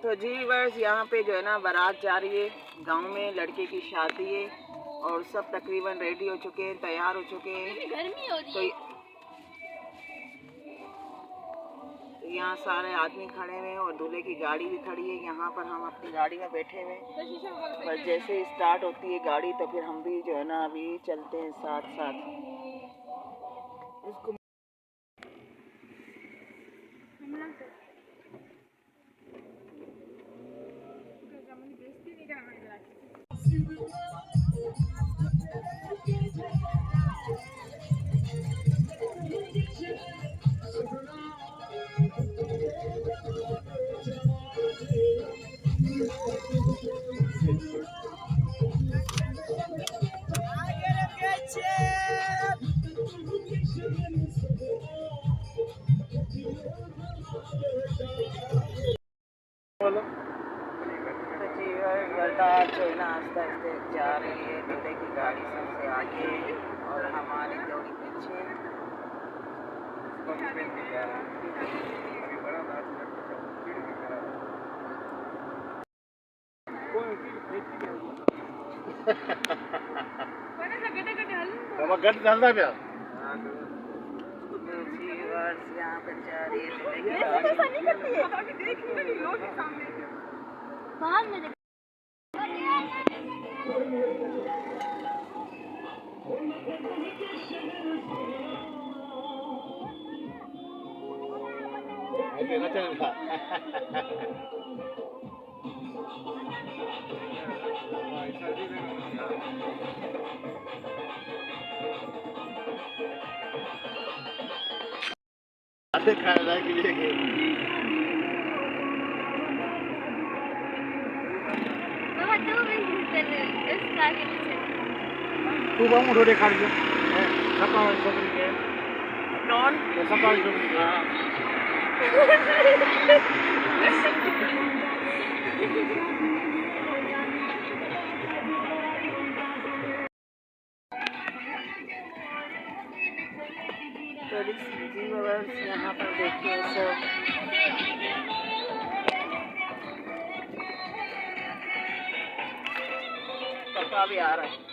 तो जी बस यहाँ पे जो है ना बारात जा रही है, गांव में लड़के की शादी है और सब तकरीबन रेडी हो चुके हैं, तैयार हो चुके हैं। गर्मी हो रही है। तो यहाँ सारे आदमी खड़े हुए हैं और दूल्हे की गाड़ी भी खड़ी है। यहाँ पर हम अपनी गाड़ी में बैठे हुए हैं। बस जैसे स्टार्ट होती है गाड़ी तो फिर हम भी जो है ना अभी चलते हैं साथ साथ उसको। बोलो तो जी बारात जो है ना आस्ते आस्ते जा रही है, दूल्हे की गाड़ी सबसे आगे और हमारी जोड़ी पीछे। गट चलता प्या यहाँ पर जा रही है बाहर में ऐसे चलता खाने के लिए तू बामू रोडे खाड़ गयो सपा छोकरी के कौन सपा छोकरी के यहाँ पर देखिए सब पक्का भी आ रहा है।